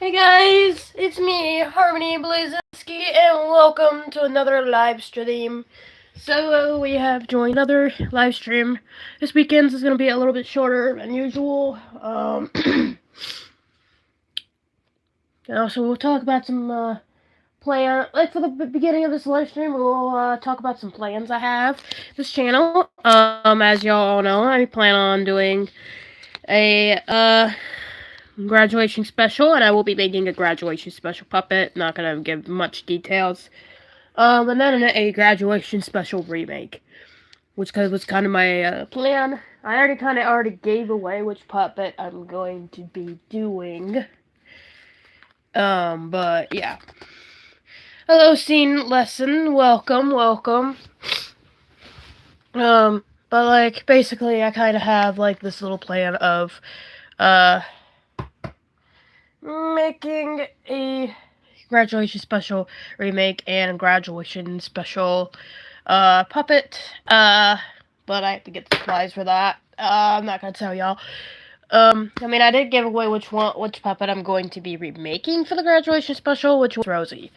Hey guys, it's me, Harmony Blazinski, and welcome to another live stream. So we have joined another live stream. This weekend's is gonna be a little bit shorter than usual. And also we'll talk about some plan. Like for the beginning of this live stream, we'll talk about some plans I have this channel. As y'all know, I plan on doing a graduation special, and I will be making a graduation special puppet. Not gonna give much details. And then a graduation special remake, which was kind of my plan. I already gave away which puppet I'm going to be doing. But yeah. Hello, scene lesson. Welcome. But like basically, I kind of have like this little plan of making a graduation special remake and graduation special puppet. But I have to get the supplies for that. I'm not gonna tell y'all. I did give away which puppet I'm going to be remaking for the graduation special, which was Rosie.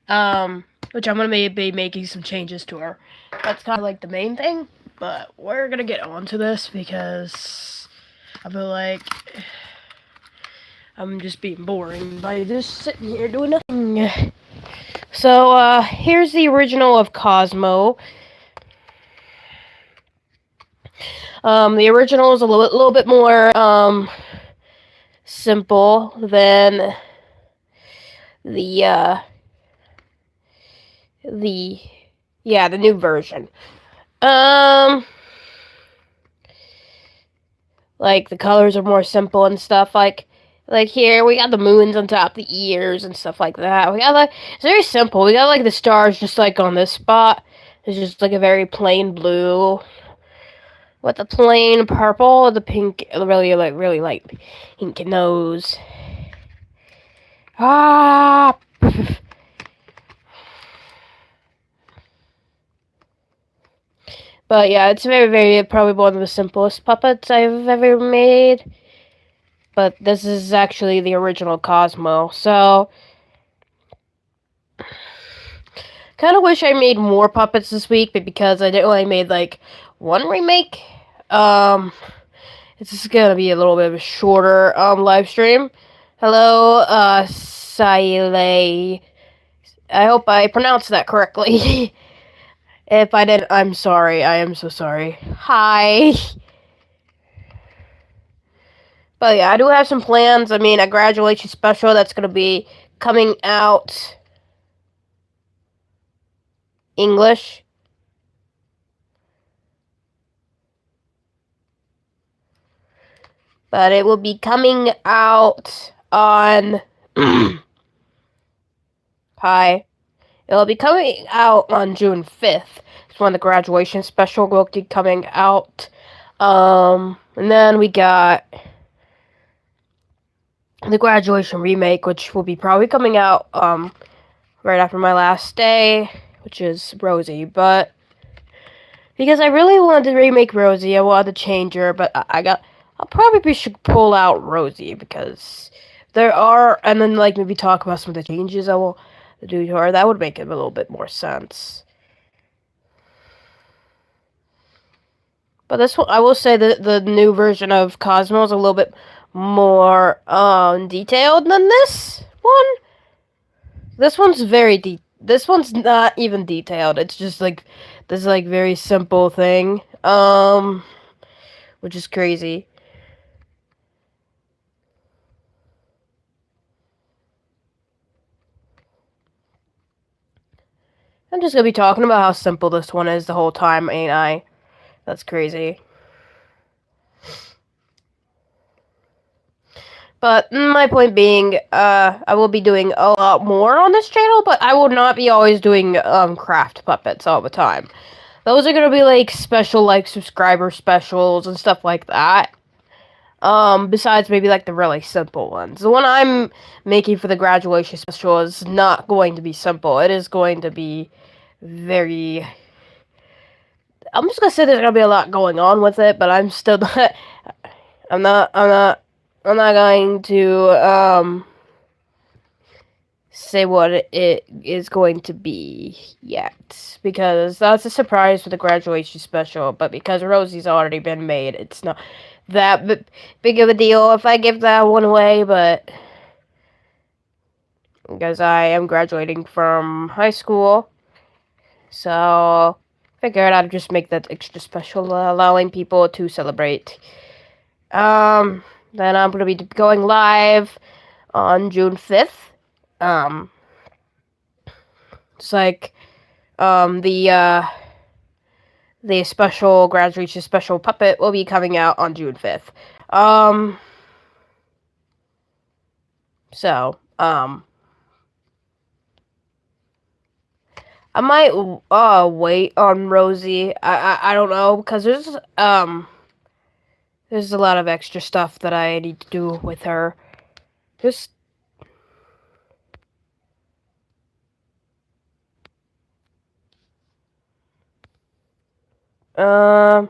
Which I'm gonna be making some changes to her. That's kind of like the main thing. But we're gonna get onto this because I feel like I'm just being boring by just sitting here doing nothing. So, here's the original of Cosmo. The original is a little bit more, simple than the new version. Like, the colors are more simple and stuff, like here, we got the moons on top, the ears, and stuff like that. We got, like, it's very simple. We got, like, the stars just, like, on this spot. It's just, like, a very plain blue with the plain purple, the pink, really light pink nose. Ah! But yeah, it's very, probably one of the simplest puppets I've ever made. But this is actually the original Cosmo, so kind of wish I made more puppets this week, but because I only made like one remake, it's just gonna be a little bit of a shorter live stream. Hello, Siley. I hope I pronounced that correctly. If I didn't, I'm sorry. I am so sorry. Hi. But yeah, I do have some plans. A graduation special that's gonna be coming out English. But it will be coming out on Hi. It'll be coming out on June 5th. It's when the graduation special will be coming out. And then we got the graduation remake, which will be probably coming out right after my last day, which is Rosie. But because I really wanted to remake Rosie, I wanted to change her, but I'll probably should pull out Rosie because there are, and then like maybe talk about some of the changes I will do to her. That would make it a little bit more sense. But this one, I will say that the new version of Cosmo is a little bit more detailed than this one. This one's this one's not even detailed. It's just like this like very simple thing. Which is crazy. I'm just gonna be talking about how simple this one is the whole time, ain't I? That's crazy. But my point being, I will be doing a lot more on this channel, but I will not be always doing craft puppets all the time. Those are gonna be like special, like subscriber specials and stuff like that. Besides maybe like the really simple ones. The one I'm making for the graduation special is not going to be simple. It is going to be very... I'm just gonna say there's gonna be a lot going on with it, but I'm still not... I'm not going to, say what it is going to be yet, because that's a surprise for the graduation special. But because Rosie's already been made, it's not that big of a deal if I give that one away. But because I am graduating from high school, so figured I'd just make that extra special, allowing people to celebrate. Then I'm gonna be going live on June 5th. It's like the special graduation special puppet will be coming out on June 5th. So I might wait on Rosie. I don't know, because there's a lot of extra stuff that I need to do with her. Just um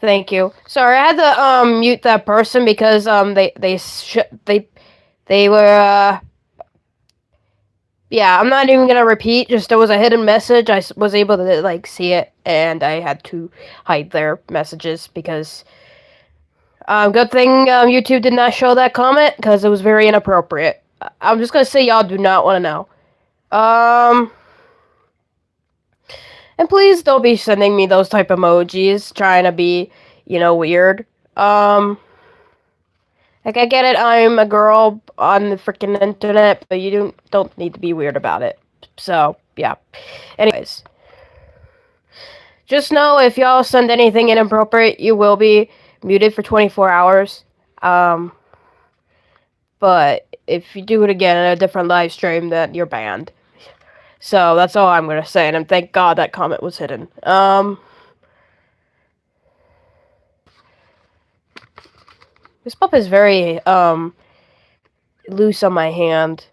thank you. Sorry, I had to mute that person because they were yeah, I'm not even gonna repeat. Just there was a hidden message. I was able to like see it, and I had to hide their messages because good thing YouTube did not show that comment because it was very inappropriate. I'm just gonna say y'all do not want to know. And please don't be sending me those type emojis trying to be, weird. Like I get it, I'm a girl on the freaking internet, but you don't need to be weird about it. So yeah. Anyways, just know if y'all send anything inappropriate, you will be muted for 24 hours. But if you do it again in a different live stream, then you're banned. So that's all I'm gonna say, and thank God that comment was hidden. This pup is very loose on my hand.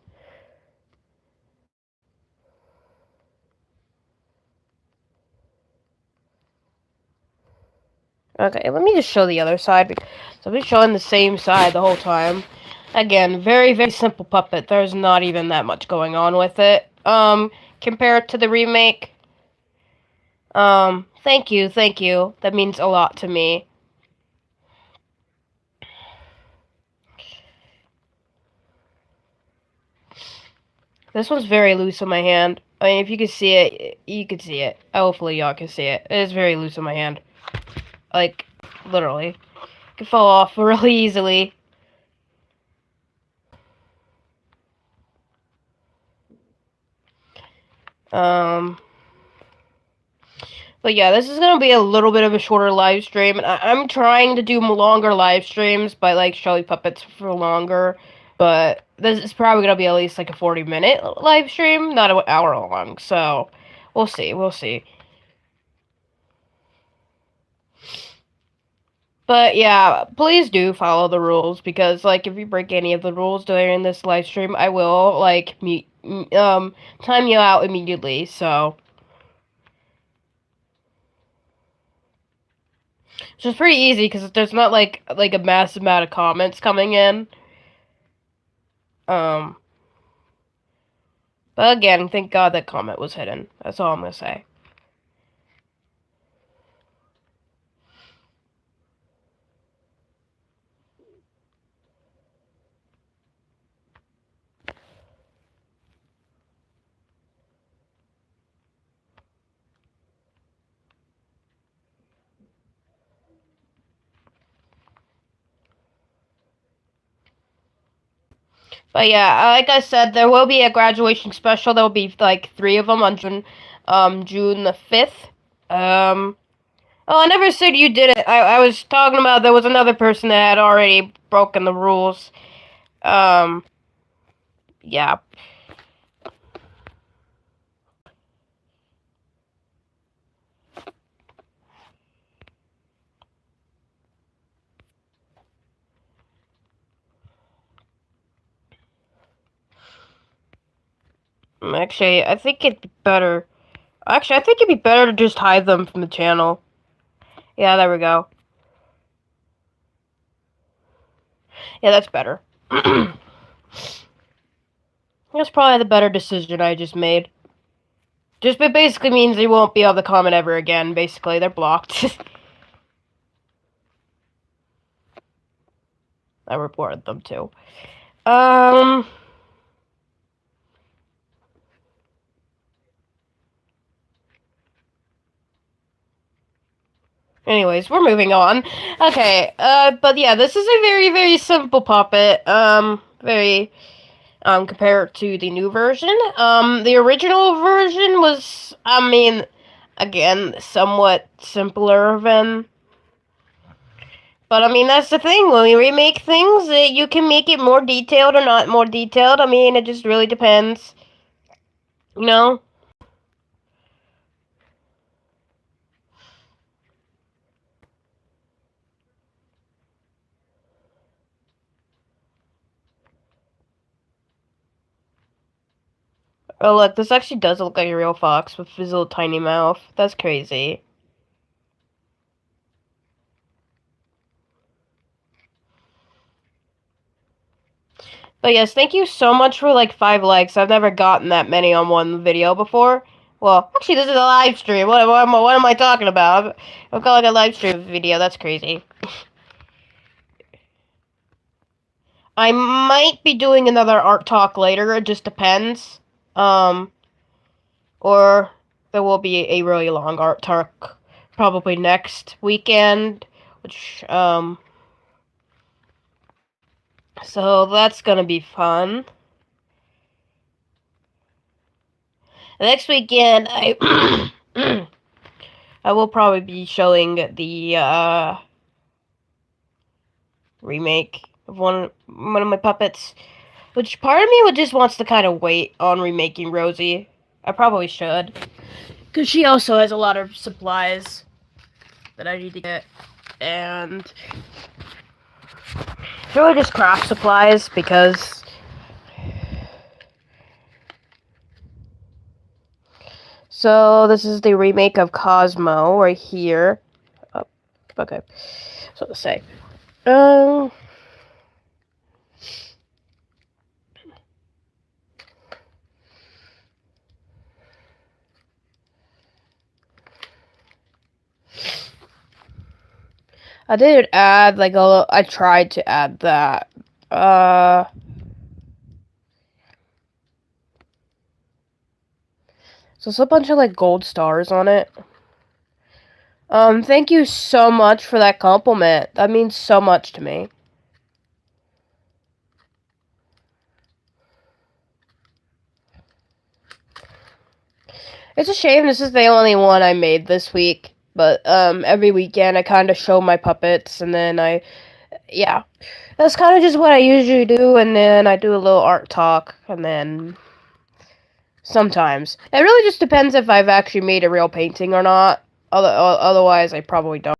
Okay, let me just show the other side. So I've been showing the same side the whole time. Again, very, very simple puppet. There's not even that much going on with it. Compared to the remake. Thank you, thank you. That means a lot to me. This one's very loose on my hand. I mean, if you can see it, you can see it. Hopefully y'all can see it. It is very loose on my hand. Like, literally. It can fall off really easily. But yeah, this is gonna be a little bit of a shorter live stream, and I'm trying to do longer live streams by like showing puppets for longer. But this is probably gonna be at least like a 40-minute live stream, not an hour long. So we'll see, we'll see. But yeah, please do follow the rules, because like if you break any of the rules during this live stream, I will like time you out immediately. So. Which is pretty easy because there's not like a massive amount of comments coming in. But again, thank God that comment was hidden. That's all I'm gonna say. But yeah, like I said, there will be a graduation special. There will be like 3 of them on June the 5th. Oh, I never said you did it. I was talking about there was another person that had already broken the rules. Yeah. Actually, I think it'd be better. Actually, I think it'd be better to just hide them from the channel. Yeah, there we go. Yeah, that's better. That's probably the better decision I just made. Just it basically means they won't be able to comment ever again. Basically, they're blocked. I reported them too. Anyways, we're moving on. Okay, but yeah, this is a very, very simple puppet. Very, compared to the new version. The original version was, I mean, again, somewhat simpler than. But I mean, that's the thing. When we remake things, you can make it more detailed or not more detailed. I mean, it just really depends. You know? Oh, look, this actually does look like a real fox with his little tiny mouth. That's crazy. But yes, thank you so much for like 5 likes. I've never gotten that many on one video before. Well, actually, this is a live stream. What am I talking about? I'm calling a live stream video. That's crazy. I might be doing another art talk later. It just depends. Or there will be a really long art talk probably next weekend, which so that's gonna be fun. Next weekend, I I will probably be showing the remake of one of my puppets, which part of me would just wants to kind of wait on remaking Rosie. I probably should, because she also has a lot of supplies that I need to get, and it's really just craft supplies because. So this is the remake of Cosmo right here. Oh, okay. So to say. I did add like I tried to add that. So it's a bunch of like gold stars on it. Thank you so much for that compliment. That means so much to me. It's a shame this is the only one I made this week. But every weekend I kind of show my puppets, and then yeah, that's kind of just what I usually do. And then I do a little art talk, and then sometimes it really just depends if I've actually made a real painting or not. Otherwise, I probably don't.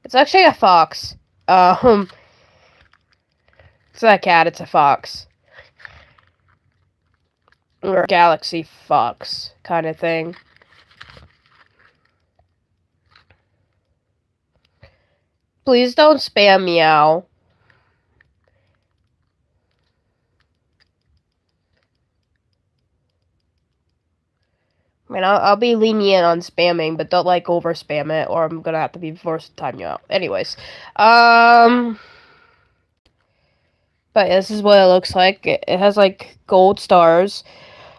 It's actually a fox. It's not a cat. It's a fox. Or a galaxy fox kind of thing. Please don't spam meow. I mean, I'll be lenient on spamming, but don't like over spam it, or I'm gonna have to be forced to time you out. Anyways, but this is what it looks like. It has like gold stars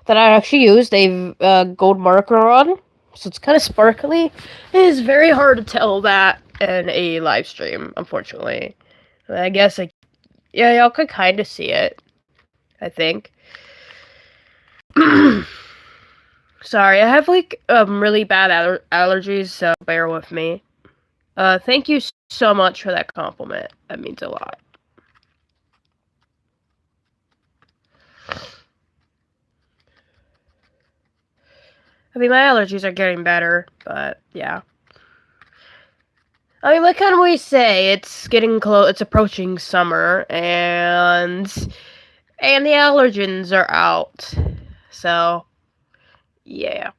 that I actually used a gold marker on, so it's kind of sparkly. It is very hard to tell that in a live stream, unfortunately. I guess yeah, y'all could kind of see it. I think. Sorry, I have like really bad allergies, so bear with me. Thank you so much for that compliment. That means a lot. I mean, my allergies are getting better, but yeah. I mean, what can we say? It's getting close. It's approaching summer, and the allergens are out. So, yeah.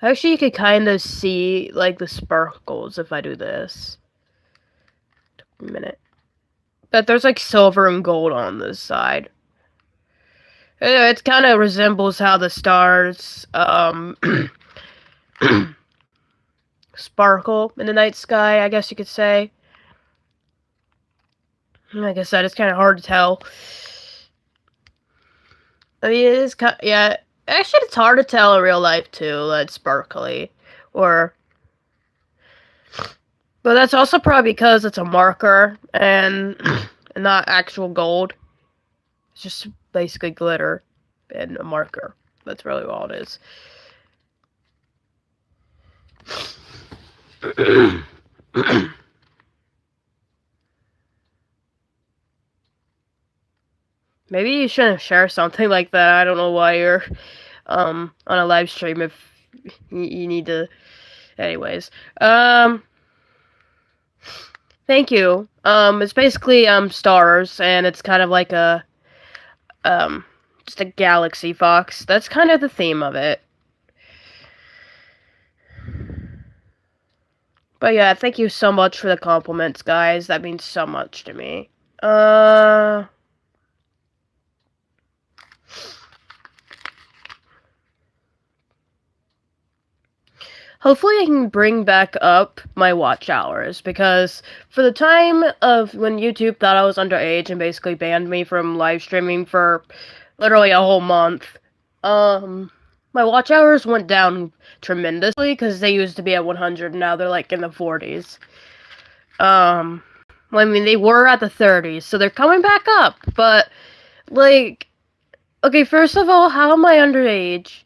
Actually, you could kind of see like the sparkles if I do this. minute. But there's like silver and gold on this side. It kind of resembles how the stars sparkle in the night sky, I guess you could say. Like I said, it's kind of hard to tell. I mean, it is kind. Yeah, actually, it's hard to tell in real life too. That it's sparkly, or. But that's also probably because it's a marker and not actual gold. It's just basically glitter and a marker. That's really all it is. Maybe you shouldn't share something like that. I don't know why you're on a live stream if you need to. Anyways, thank you. It's basically stars, and it's kind of like a just a galaxy fox. That's kind of the theme of it. But yeah, thank you so much for the compliments, guys. That means so much to me. Hopefully I can bring back up my watch hours, because for the time of when YouTube thought I was underage and basically banned me from live streaming for literally a whole month, my watch hours went down tremendously, because they used to be at 100 and now they're like in the 40s. Well, I mean, they were at the 30s, so they're coming back up, but, like, okay, first of all, how am I underage?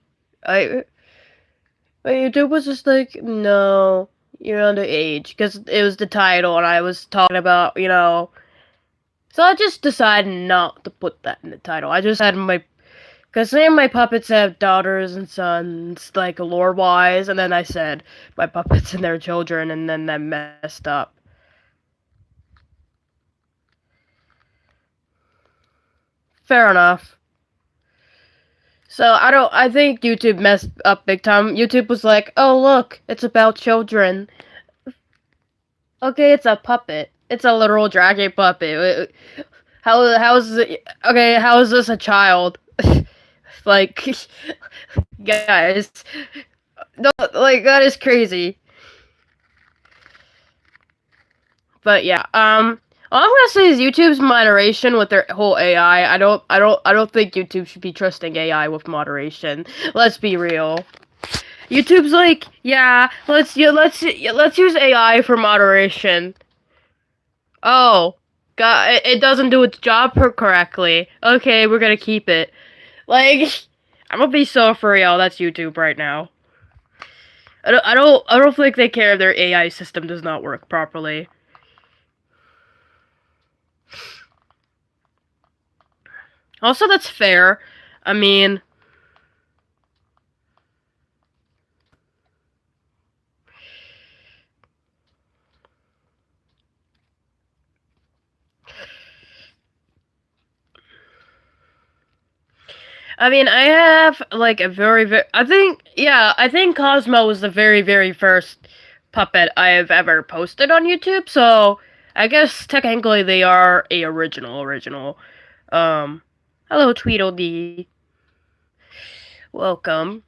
YouTube was just like, no, you're underage, because it was the title, and I was talking about, so I just decided not to put that in the title. I just had because some of my puppets have daughters and sons, like, lore-wise, and then I said my puppets and their children, and then that messed up. Fair enough. So I think YouTube messed up big time. YouTube was like, oh look, it's about children. Okay, it's a puppet. It's a literal dragon puppet. How is it? Okay, how is this a child? Like, guys, no, like that is crazy. But yeah, all I'm gonna say is YouTube's moderation with their whole AI. I don't think YouTube should be trusting AI with moderation. Let's be real. YouTube's like, yeah, let's use AI for moderation. Oh, God, it doesn't do its job correctly. Okay, we're gonna keep it. Like, I'm gonna be so for real. That's YouTube right now. I don't think they care if their AI system does not work properly. Also, that's fair. I mean, I have, like, a very, I think Cosmo was the very, very first puppet I have ever posted on YouTube, so I guess technically they are a original. Hello, Tweedledee. Welcome.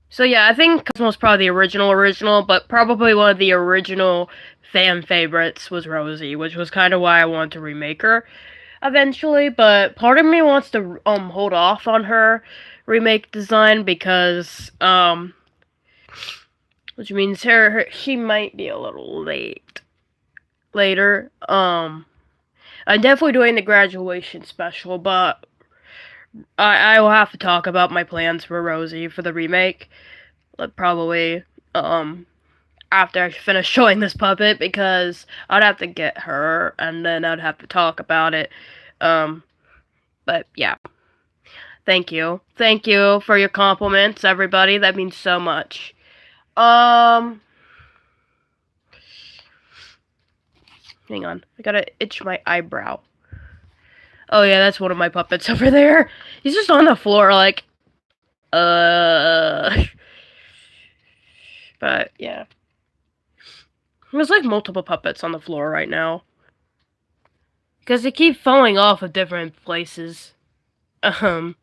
So yeah, I think Cosmo's probably the original, but probably one of the original fan favorites was Rosie, which was kind of why I wanted to remake her eventually, but part of me wants to hold off on her remake design because which means she might be a little later. I'm definitely doing the graduation special, but I will have to talk about my plans for Rosie for the remake, probably after I finish showing this puppet, because I'd have to get her and then I'd have to talk about it. But yeah. Thank you for your compliments, everybody. That means so much. Hang on, I gotta itch my eyebrow. Oh yeah, that's one of my puppets over there. He's just on the floor, like, But yeah, there's like multiple puppets on the floor right now. Because they keep falling off of different places. Um,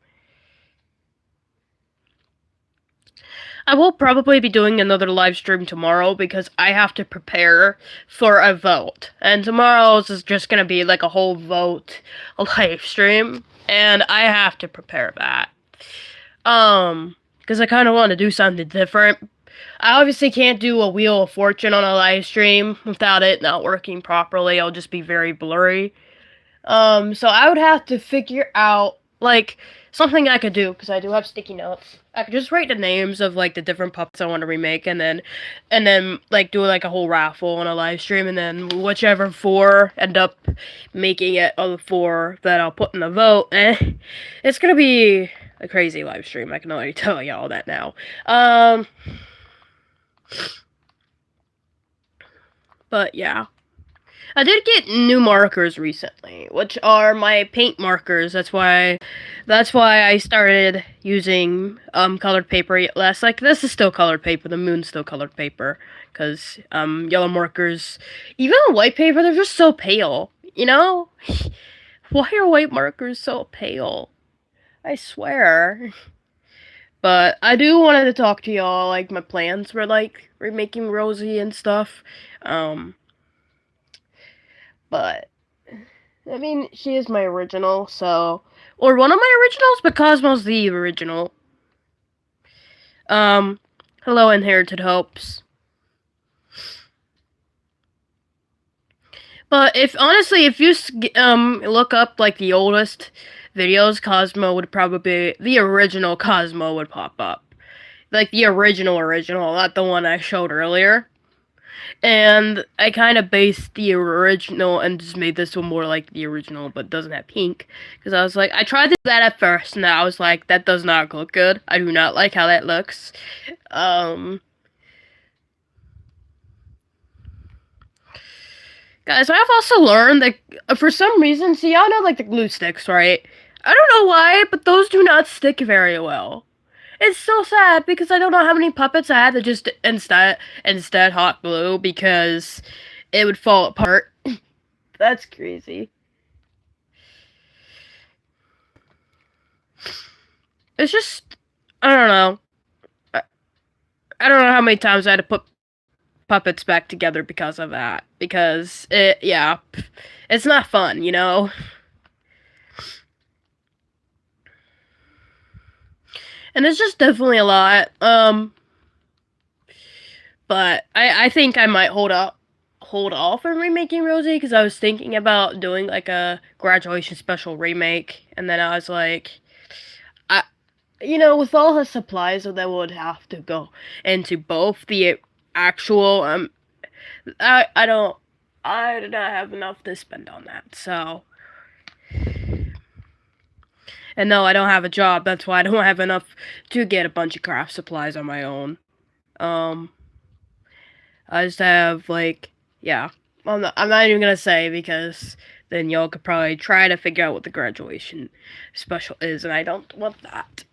I will probably be doing another live stream tomorrow because I have to prepare for a vote. And tomorrow's is just gonna be like a whole vote live stream. And I have to prepare that. Because I kind of want to do something different. I obviously can't do a Wheel of Fortune on a live stream without it not working properly. I'll just be very blurry. So I would have to figure out, like, something I could do, because I do have sticky notes. I could just write the names of, like, the different puppets I want to remake, and then, like, do, like, a whole raffle on a live stream, and then whichever 4 end up making it of the 4 that I'll put in the vote, it's gonna be a crazy live stream. I can already tell you all that now. But, yeah. I did get new markers recently, which are my paint markers. That's why I started using colored paper less. Like, this is still colored paper. The moon's still colored paper, because yellow markers, even on white paper, they're just so pale. You know, why are white markers so pale? I swear. But I do wanted to talk to y'all, like, my plans for, like, remaking Rosie and stuff. But, I mean, she is my original, so... Or one of my originals, but Cosmo's the original. Hello, Inherited Hopes. But honestly, if you, look up, like, the oldest videos, Cosmo would probably... The original Cosmo would pop up. Like, the original, not the one I showed earlier. And I kind of based the original and just made this one more like the original, but doesn't have pink. Because I was like, I tried to do that at first, and I was like, that does not look good. I do not like how that looks. Guys, I've also learned that for some reason, see, y'all know, like, the glue sticks, right? I don't know why, but those do not stick very well. It's so sad because I don't know how many puppets I had to just instead hot glue because it would fall apart. That's crazy. It's just, I don't know. I don't know how many times I had to put puppets back together because of that. Because it's not fun, you know? And it's just definitely a lot. But I think I might hold off on remaking Rosie, because I was thinking about doing, like, a graduation special remake, and then I was like, with all the supplies that would have to go into both the actual, I do not have enough to spend on that, so. And no, I don't have a job, that's why I don't have enough to get a bunch of craft supplies on my own. I just have, like, yeah. I'm not even gonna say, because then y'all could probably try to figure out what the graduation special is, and I don't want that.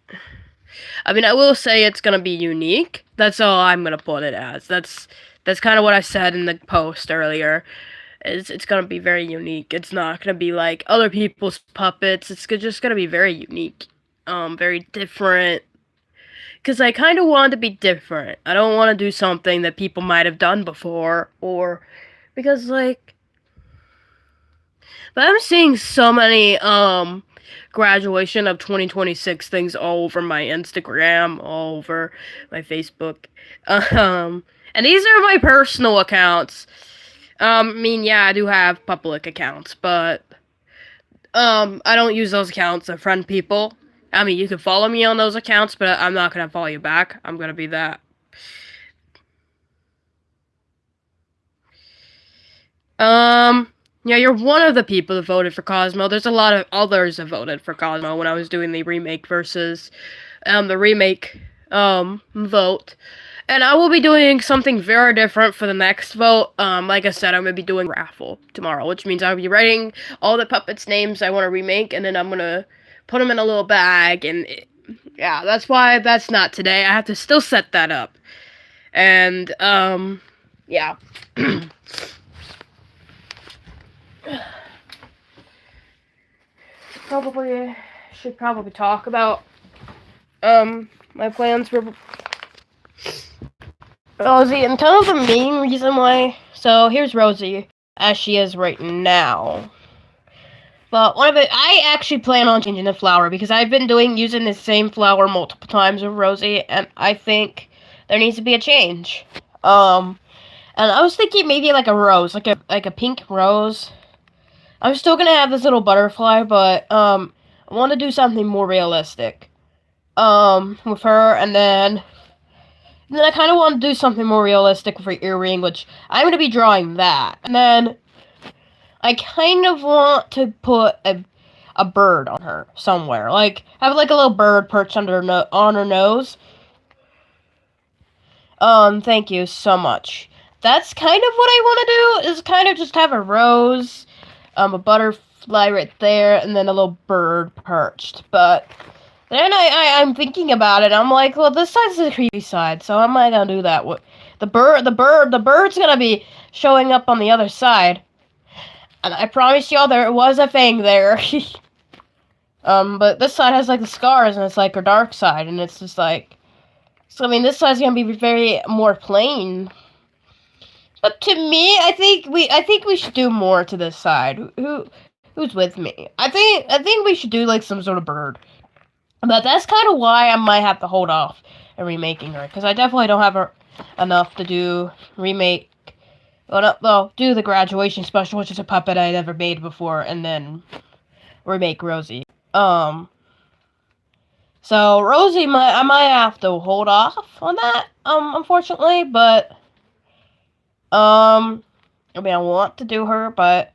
I mean, I will say it's gonna be unique. That's all I'm gonna put it as. That's kind of what I said in the post earlier. It's gonna be very unique. It's not gonna be like other people's puppets. It's just gonna be very unique. Very different. Because I kind of want to be different. I don't want to do something that people might have done before, or because, like, but I'm seeing so many graduation of 2026 things all over my Instagram, all over my Facebook, and these are my personal accounts. I mean, yeah, I do have public accounts, but I don't use those accounts to friend people. I mean, you can follow me on those accounts, but I'm not gonna follow you back. I'm gonna be that. Yeah, you're one of the people that voted for Cosmo. There's a lot of others that voted for Cosmo when I was doing the remake versus, the remake, vote. And I will be doing something very different for the next vote. Like I said, I'm gonna be doing a raffle tomorrow, which means I'll be writing all the puppets' names I want to remake, and then I'm gonna put them in a little bag, and yeah, that's why that's not today. I have to still set that up. And, yeah. should probably talk about my plans for Rosie, and kind of the main reason why. So here's Rosie as she is right now. But I actually plan on changing the flower because I've been using the same flower multiple times with Rosie, and I think there needs to be a change. And I was thinking maybe like a rose, like a pink rose. I'm still gonna have this little butterfly, but I want to do something more realistic. With her, and then I kind of want to do something more realistic with her earring, which I'm gonna be drawing that, and then I kind of want to put a bird on her somewhere, like have like a little bird perched on her nose. Thank you so much. That's kind of what I want to do, is kind of just have a rose, a butterfly right there, and then a little bird perched. But then I'm thinking about it. I'm like, well, this side's the creepy side, so am I gonna do that? The bird's gonna be showing up on the other side. And I promise y'all there was a thing there. But this side has like the scars, and it's like her dark side, and it's just like, so I mean, this side's gonna be very more plain. But to me, I think we should do more to this side. Who's with me? I think we should do like some sort of bird. But that's kind of why I might have to hold off and remaking her, because I definitely don't have enough to do remake. Well, do the graduation special, which is a puppet I never made before, and then remake Rosie. So Rosie, I might have to hold off on that, unfortunately, but, I mean, I want to do her, but,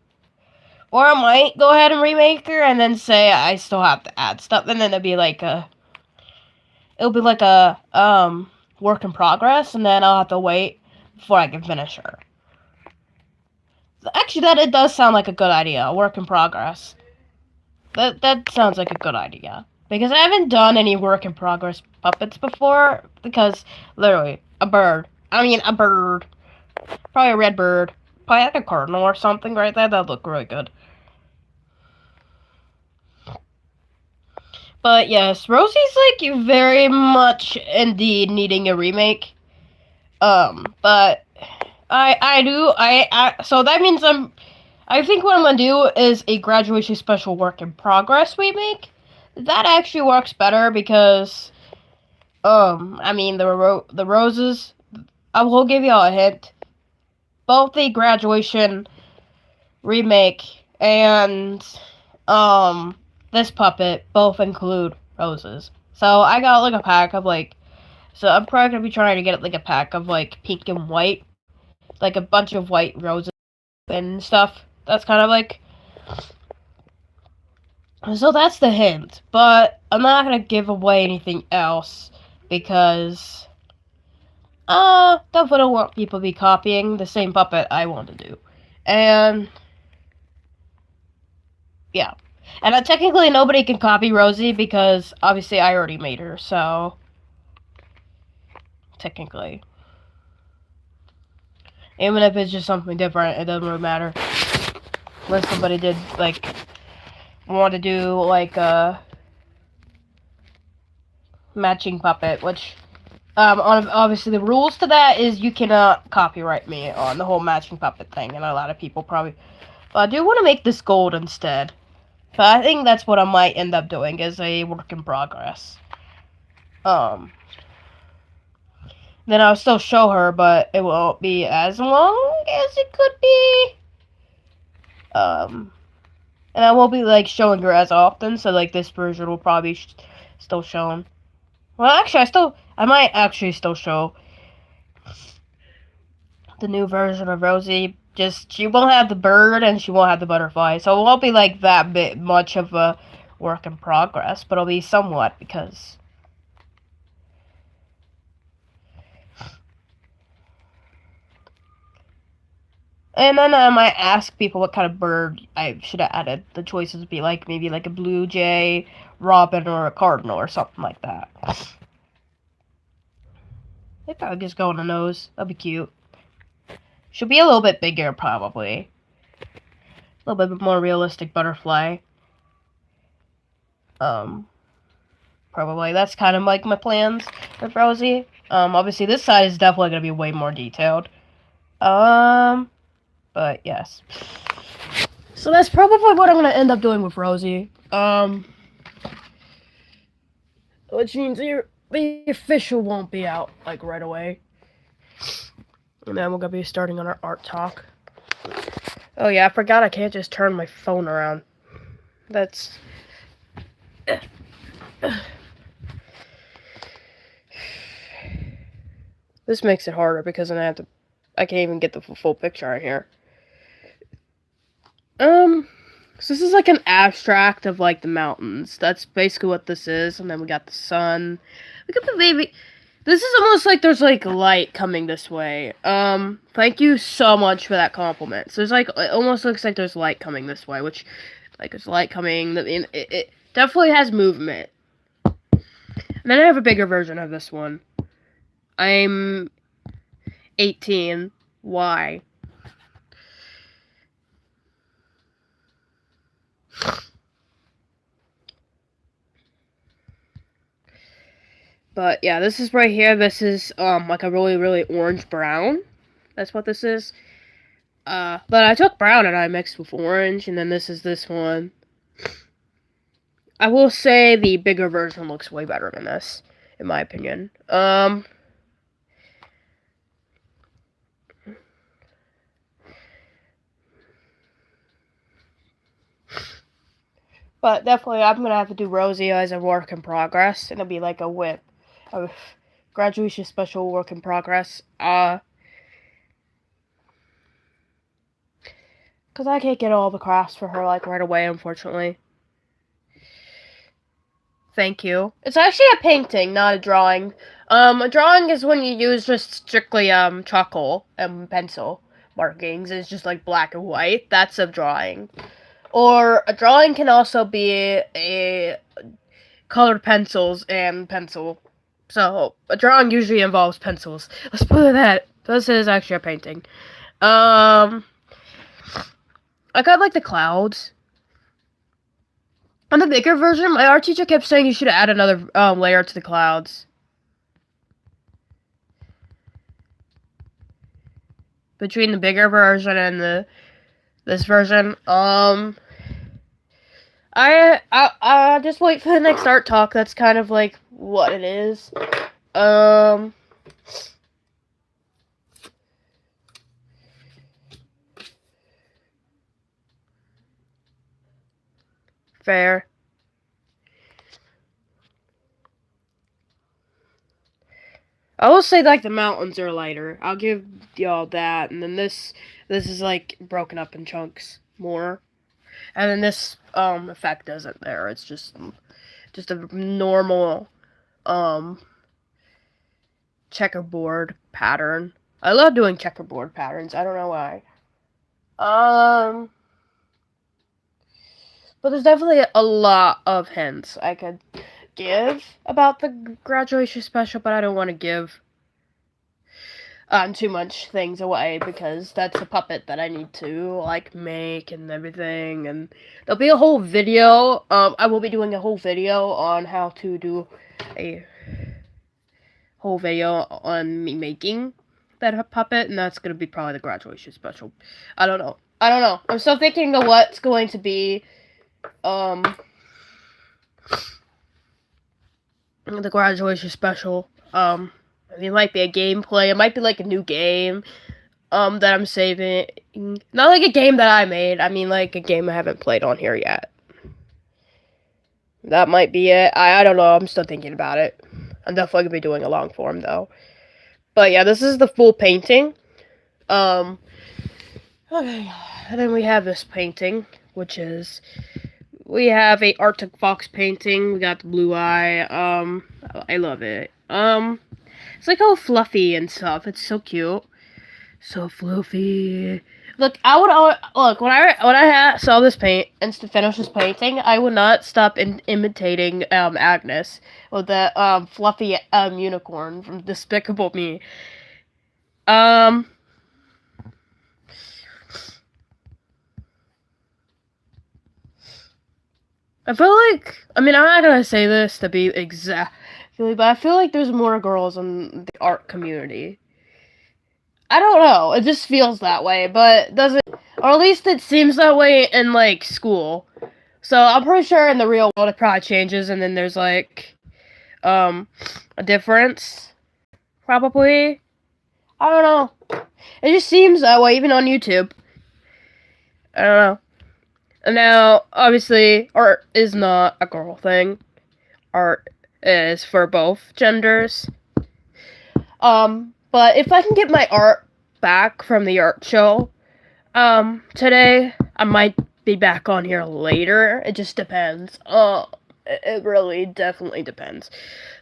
or I might go ahead and remake her, and then say I still have to add stuff, and then it'll be like a work in progress, and then I'll have to wait before I can finish her. Actually, it does sound like a good idea, a work in progress. That sounds like a good idea. Because I haven't done any work in progress puppets before, because, literally, a bird. Probably a red bird. Probably like a cardinal or something right there. That'd look really good. But yes, Rosie's like very much indeed needing a remake. But so that means I think what I'm gonna do is a graduation special work in progress remake. That actually works better because, I mean, the roses, I will give you all a hint. Both the graduation remake and, this puppet both include roses. So I got, like, a pack of, like, so I'm probably gonna be trying to get, like, a pack of, like, pink and white. Like, a bunch of white roses and stuff. That's kind of, like... So that's the hint. But I'm not gonna give away anything else, because... definitely don't want people to be copying the same puppet I want to do. And... yeah. And technically nobody can copy Rosie, because obviously I already made her, so... technically. Even if it's just something different, it doesn't really matter. Unless somebody did, like, want to do, like, a matching puppet, which, obviously the rules to that is you cannot copyright me on the whole matching puppet thing, and a lot of people probably... But I do want to make this gold instead. But I think that's what I might end up doing, is a work in progress. Then I'll still show her, but it won't be as long as it could be. And I won't be, like, showing her as often, so, like, this version will probably be still shown. Well, actually, I might actually still show the new version of Rosie. Just, she won't have the bird, and she won't have the butterfly, so it won't be, like, that much of a work in progress, but it'll be somewhat, because... And then I might ask people what kind of bird I should have added. The choices would be like, maybe like a blue jay, robin, or a cardinal, or something like that. Maybe I'll just go on the nose. That'd be cute. Should be a little bit bigger, probably. A little bit more realistic butterfly. Probably that's kind of like my plans with Rosie. Obviously this side is definitely gonna be way more detailed. But yes. So that's probably what I'm gonna end up doing with Rosie. Which means the official won't be out like right away. And then we're gonna be starting on our art talk. Oh yeah, I forgot I can't just turn my phone around. That's this makes it harder because then I can't even get the full picture right here. So this is like an abstract of like the mountains. That's basically what this is. And then we got the sun. Look at the baby. This is almost like there's like light coming this way. Thank you so much for that compliment. So it's like, it almost looks like there's light coming this way, which, like, there's light coming. It definitely has movement. And then I have a bigger version of this one. I'm 18. Why? But yeah, this is right here. This is like a really orange brown. That's what this is. But I took brown and I mixed with orange, and then this is this one. I will say the bigger version looks way better than this, in my opinion. But definitely, I'm gonna have to do Rosie as a work in progress, and it'll be like a graduation special work in progress. Cause I can't get all the crafts for her like right away, unfortunately. Thank you. It's actually a painting, not a drawing. A drawing is when you use just strictly charcoal and pencil markings. It's just like black and white. That's a drawing. Or a drawing can also be a colored pencils and pencil. So a drawing usually involves pencils. Let's put that. This is actually a painting. I got like the clouds. On the bigger version, my art teacher kept saying you should add another layer to the clouds. Between the bigger version and this version, I just wait for the next art talk. That's kind of like what it is. Fair. I will say like the mountains are lighter. I'll give y'all that, and then this is like broken up in chunks more, and then this effect isn't there. It's just a normal checkerboard pattern. I love doing checkerboard patterns. I don't know why. But there's definitely a lot of hints I could give about the graduation special, but I don't want to give too much things away because that's a puppet that I need to like make and everything, and there'll be a whole video. I will be doing a whole video on how to do a whole video on me making that puppet, and that's gonna be probably the graduation special. I don't know. I'm still thinking of what's going to be the graduation special. It might be a gameplay. It might be like a new game that I'm saving. Not like a game that I made. I mean like a game I haven't played on here yet. That might be it. I don't know. I'm still thinking about it. I'm definitely gonna be doing a long form though. But yeah, this is the full painting. Okay. And then we have this painting, which is we have a Arctic Fox painting. We got the blue eye. I love it. It's like all fluffy and stuff. It's so cute. So fluffy. Look, I would look when I saw this paint and to finish this painting, I would not stop imitating Agnes with that fluffy unicorn from Despicable Me. I feel like, I mean, I'm not gonna say this to be exact, but I feel like there's more girls in the art community. I don't know. It just feels that way, but doesn't, or at least it seems that way in like school. So I'm pretty sure in the real world it probably changes, and then there's like a difference, probably. I don't know. It just seems that way, even on YouTube. I don't know. And now, obviously, art is not a girl thing. Art is for both genders. But if I can get my art back from the art show, today, I might be back on here later. It just depends. It really definitely depends.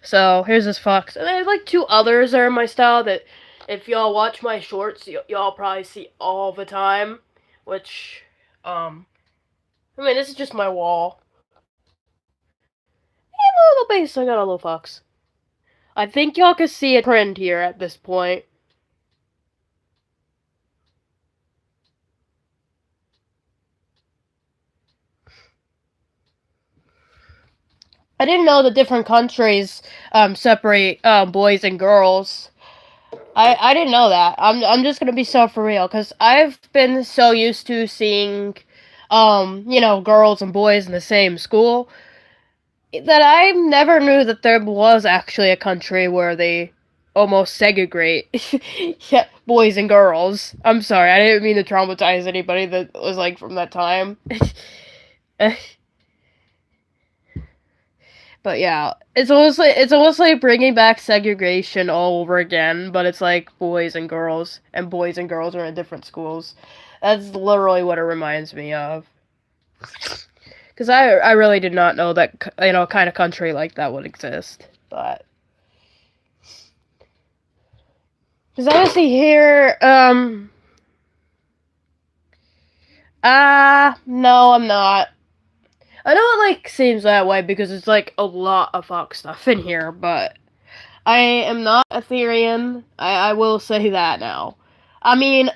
So, here's this fox. And I have like 2 others that are my style that if y'all watch my shorts, y'all probably see all the time. Which, I mean, this is just my wall. And a little base, I got a little fox. I think y'all can see a trend here at this point. I didn't know that different countries separate boys and girls. I didn't know that. I'm just gonna be so for real, cause I've been so used to seeing, girls and boys in the same school that I never knew that there was actually a country where they almost segregate yeah, boys and girls. I'm sorry, I didn't mean to traumatize anybody that was like from that time. But yeah, it's almost like bringing back segregation all over again, but it's like boys and boys and girls are in different schools. That's literally what it reminds me of. Because I really did not know that kind of country like that would exist, but because I see here no, I'm not. I know it like seems that way because it's like a lot of Fox stuff in here, but I am not Ethereum. I will say that now. I mean,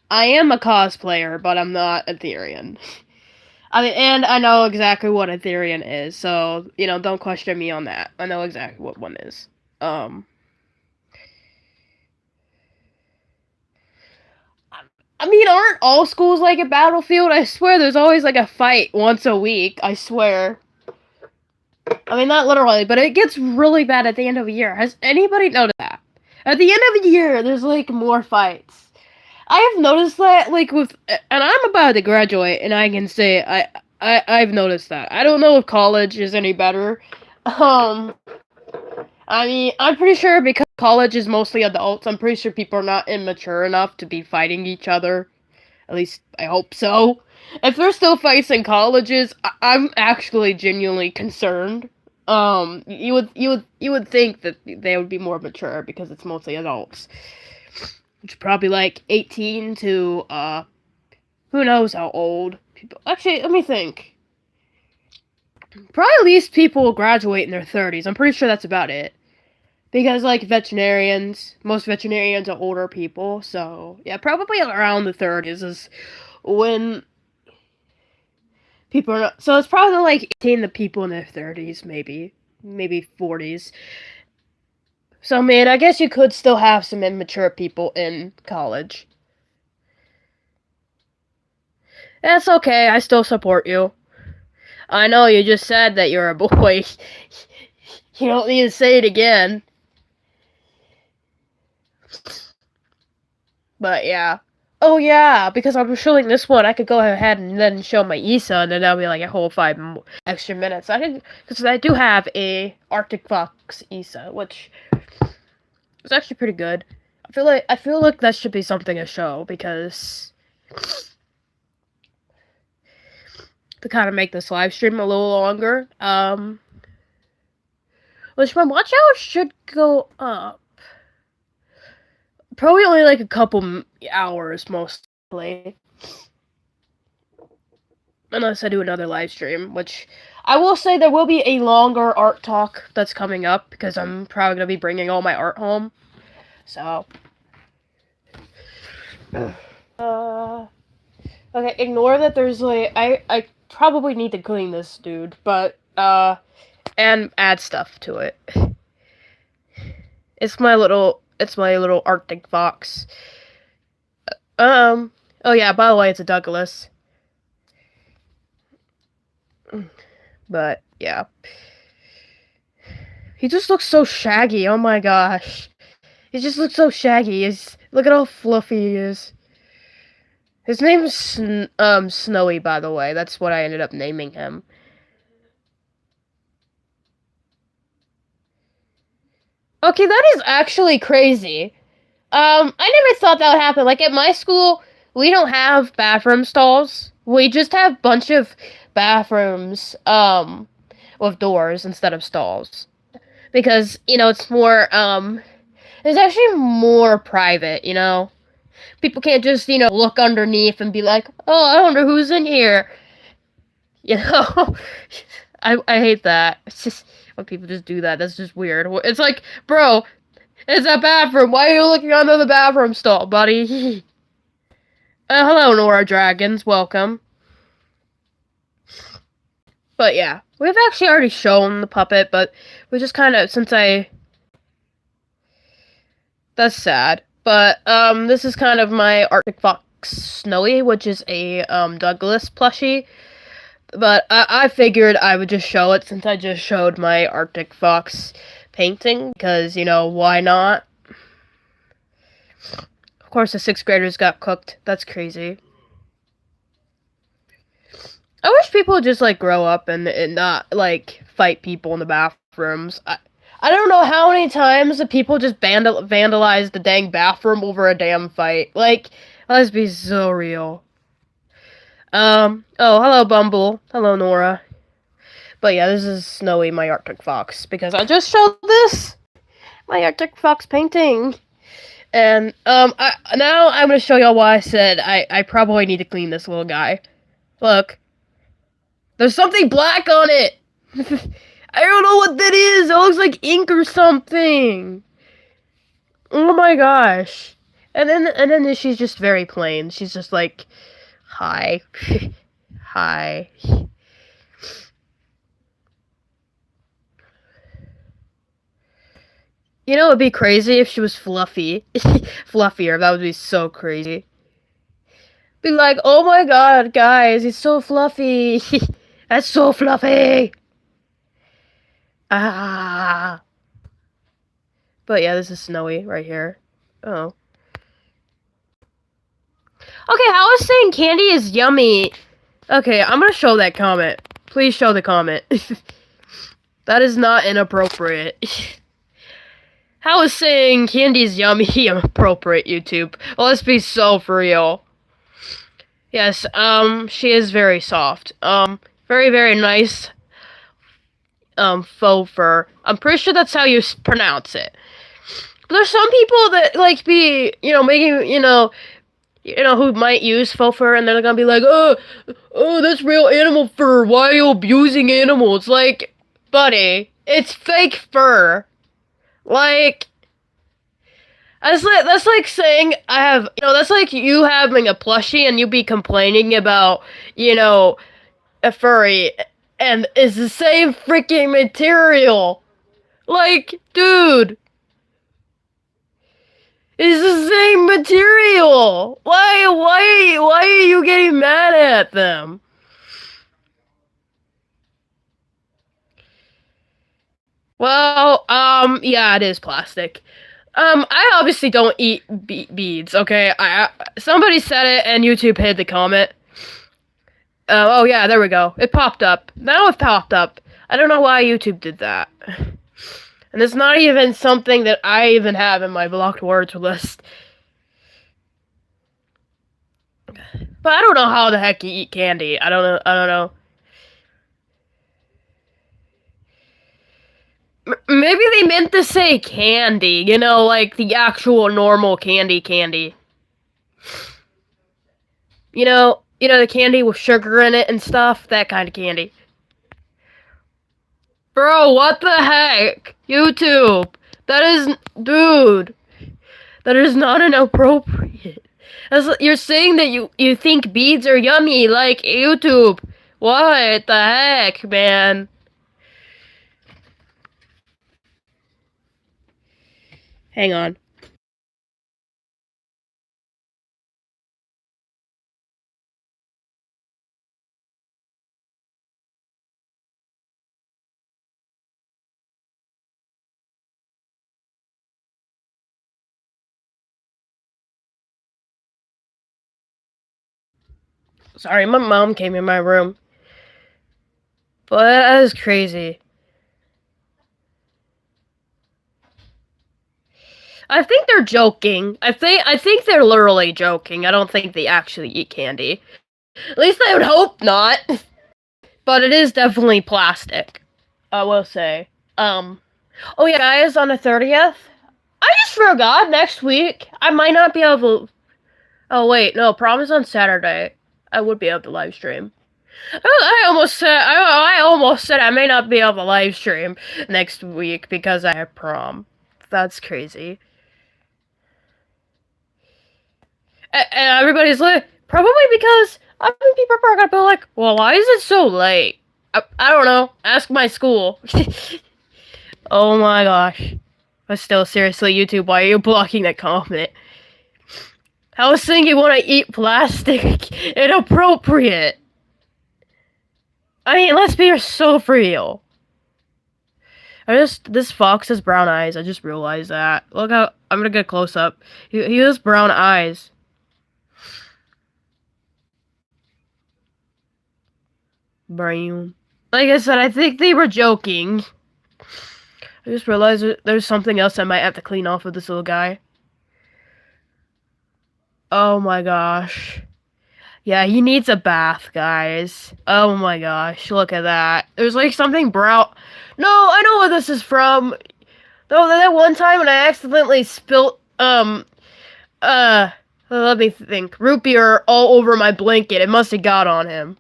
I am a cosplayer, but I'm not Ethereum. I mean, and I know exactly what Ethereum is, so don't question me on that. I know exactly what one is. I mean, aren't all schools like a battlefield? I swear there's always like a fight once a week. I swear. I mean, not literally, but it gets really bad at the end of the year. Has anybody noticed that? At the end of the year, there's like more fights. I have noticed that, like and I'm about to graduate, and I can say I've noticed that. I don't know if college is any better. I mean, I'm pretty sure because college is mostly adults. I'm pretty sure people are not immature enough to be fighting each other. At least I hope so. If there's still fights in colleges, I'm actually genuinely concerned. You would think that they would be more mature because it's mostly adults. Which probably like 18 to who knows how old people. Actually, let me think. Probably at least people will graduate in their 30s. I'm pretty sure that's about it. Because like most veterinarians are older people, so yeah, probably around the 30s is when people are not, so it's probably like 18 the people in their 30s, maybe 40s. So I mean, I guess you could still have some immature people in college. That's okay, I still support you. I know you just said that you're a boy. You don't need to say it again. But yeah. Oh yeah, because I'm showing this one, I could go ahead and then show my ESSA, and then that'll be like a whole 5 extra minutes. Because I do have a Arctic Fox ESSA, which is actually pretty good. I feel like that should be something to show because to kind of make this live stream a little longer. Which my watch hours should go up. Probably only like a couple hours, mostly. Unless I do another live stream, which I will say there will be a longer art talk that's coming up because I'm probably going to be bringing all my art home. So. Okay, ignore that there's like, I probably need to clean this dude, but and add stuff to it. It's my little Arctic fox. Oh yeah, by the way, it's a Douglas. But yeah. He just looks so shaggy. Oh my gosh. He just looks so shaggy. Look at how fluffy he is. His name is Snowy, by the way. That's what I ended up naming him. Okay, that is actually crazy. I never thought that would happen. Like at my school, we don't have bathroom stalls. We just have a bunch of bathrooms with doors instead of stalls. Because, it's more it's actually more private, People can't just, look underneath and be like, "Oh, I wonder who's in here." You know? I hate that. It's just when people just do that. That's just weird. It's like, bro, it's a bathroom. Why are you looking under the bathroom stall, buddy? Hello, Nora Dragons. Welcome. But yeah, we've actually already shown the puppet, but we just kind of, that's sad. But, this is kind of my Arctic Fox Snowy, which is a, Douglas plushie. But I figured I would just show it since I just showed my Arctic Fox painting, because, why not? Of course, the 6th graders got cooked. That's crazy. I wish people would just, grow up and not, fight people in the bathrooms. I don't know how many times the people just vandalized the dang bathroom over a damn fight. Let's be so real. Oh, hello, Bumble. Hello, Nora. But yeah, this is Snowy, my Arctic Fox, because I just showed this! My Arctic Fox painting! And, now I'm gonna show y'all why I said I probably need to clean this little guy. Look. There's something black on it! I don't know what that is! It looks like ink or something! Oh my gosh. And then she's just very plain. She's just like, hi. Hi. It'd be crazy if she was fluffy. Fluffier, that would be so crazy. Be like, oh my god, guys, he's so fluffy. That's so fluffy. Ah. But yeah, this is Snowy right here. Oh. Okay, how is saying candy is yummy? Okay, I'm gonna show that comment. Please show the comment. That is not inappropriate. How is saying candy is yummy inappropriate, YouTube? Well, let's be so for real. Yes, she is very soft. Very, very nice, faux fur. I'm pretty sure that's how you pronounce it. But there's some people that, be, making, who might use faux fur, and they're gonna be like, oh, that's real animal fur, why are you abusing animals? Like, buddy, it's fake fur. That's like saying I have, that's like you having a plushie and you be complaining about, a furry, and it's the same freaking material. Dude. It's the same material. Why are you getting mad at them? Well, yeah, it is plastic. I obviously don't eat beads, okay? Somebody said it and YouTube hid the comment. Oh yeah, there we go. It popped up. Now it popped up. I don't know why YouTube did that. And it's not even something that I even have in my blocked words list. But I don't know how the heck you eat candy. I don't know. Maybe they meant to say candy, like the actual normal candy. The candy with sugar in it and stuff, that kind of candy. Bro, what the heck? YouTube, dude, that is not inappropriate. You're saying that you think beads are yummy, like YouTube. What the heck, man? Hang on. Sorry, my mom came in my room. But that is crazy. I think they're joking. I think they're literally joking. I don't think they actually eat candy. At least I would hope not. But it is definitely plastic. I will say. Oh yeah, guys, on the 30th. I just forgot next week. I might not be able to. Oh wait, no, prom is on Saturday. I would be able to live stream. I almost said I may not be able to live stream next week because I have prom. That's crazy. And everybody's like, probably because I think people are gonna be like, well, why is it so late? I don't know. Ask my school. Oh my gosh. But still, seriously, YouTube, why are you blocking that comment? How is saying you want to eat plastic inappropriate? I mean, let's be so real. This fox has brown eyes. I just realized that. Look how, I'm gonna get close up. He has brown eyes. Brown. Like I said, I think they were joking. I just realized there's something else I might have to clean off of this little guy. Oh my gosh. Yeah, he needs a bath, guys. Oh my gosh, look at that. There's like something brown. No, I know where this is from. Though that one time when I accidentally spilt, let me think, root beer all over my blanket. It must have got on him.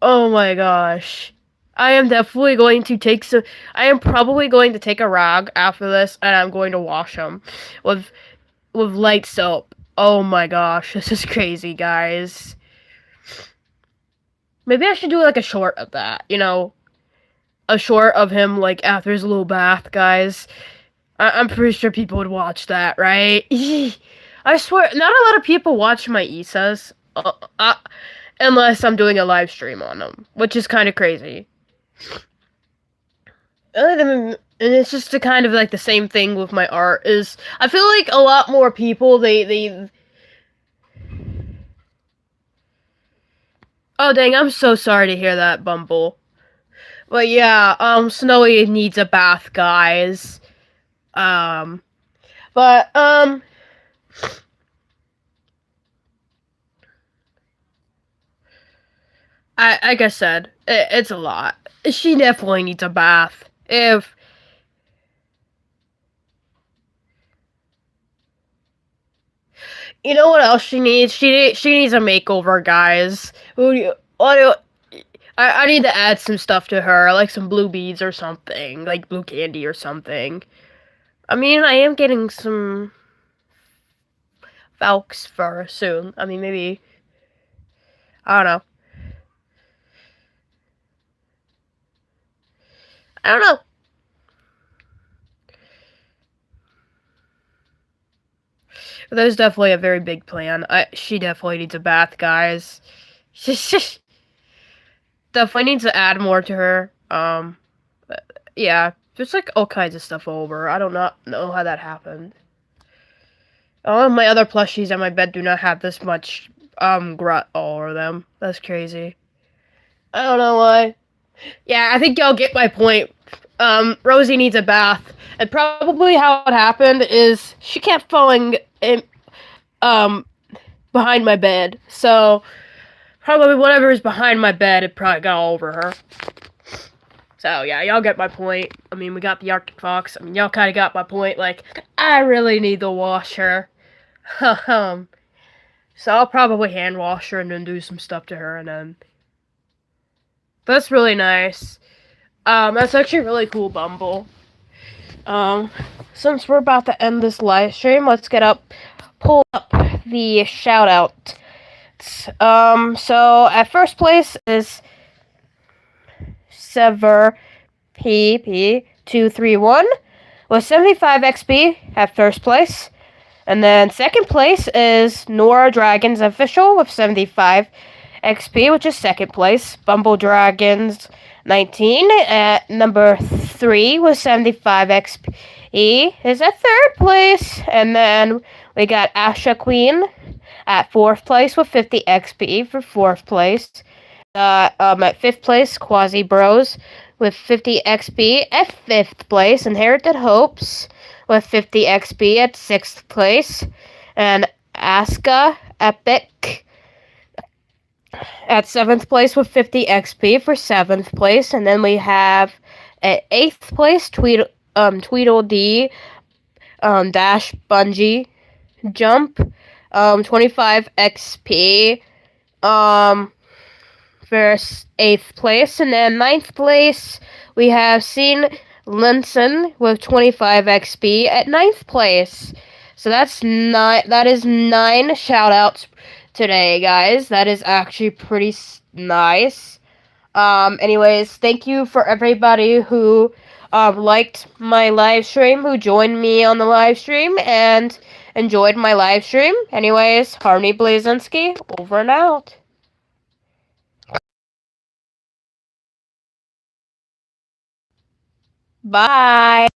Oh my gosh. I am definitely going to take some. I am probably going to take a rag after this, and I'm going to wash him with light soap. Oh my gosh, this is crazy, guys. Maybe I should do like a short of that, you know, a short of him like after his little bath, guys. I'm pretty sure people would watch that, right? I swear, not a lot of people watch my ESSAs, unless I'm doing a live stream on them, which is kind of crazy. And it's just the kind of like the same thing with my art is I feel like a lot more people they Oh dang, I'm so sorry to hear that, Bumble. But yeah, Snowy needs a bath, guys. Um but like I said, it's a lot. She definitely needs a bath. If you know what else she needs? She needs a makeover, guys. I need to add some stuff to her, like some blue beads or something, like blue candy or something. I mean, I am getting some Valks fur soon. I mean, maybe I don't know. I don't know. There's definitely a very big plan. She definitely needs a bath, guys. She definitely needs to add more to her. Yeah, there's like all kinds of stuff over. I do not know how that happened. All of my other plushies on my bed do not have this much grut all over them. That's crazy. I don't know why. Yeah, I think y'all get my point. Rosie needs a bath. And probably how it happened is she kept falling in, behind my bed. So, probably whatever is behind my bed, it probably got all over her. So, yeah, y'all get my point. I mean, we got the Arctic Fox. I mean, y'all kind of got my point. Like, I really need to wash her. So, I'll probably hand wash her and then do some stuff to her and then... That's really nice. That's actually really cool, Bumble. Since we're about to end this live stream, let's pull up the shout out. So at first place is Sever PP231 with 75 XP at first place. And then second place is Nora Dragons Official with 75 XP, which is second place. Bumble Dragons 19 at number 3 with 75 XP is at third place. And then we got Asha Queen at fourth place with 50 XP for fourth place. At fifth place, Quasi Bros with 50 XP at fifth place. Inherited Hopes with 50 XP at sixth place. And Aska Epic at seventh place with 50 XP for seventh place. And then we have at eighth place, Tweedledee Dash Bungee Jump 25 XP. For eighth place, and then ninth place we have seen Linson with 25 XP at ninth place. So that's that is 9 shoutouts today, guys. That is actually pretty nice. Anyways, thank you for everybody who liked my live stream, who joined me on the live stream and enjoyed my live stream. Anyways, Harmony Blazinski, over and out. Bye.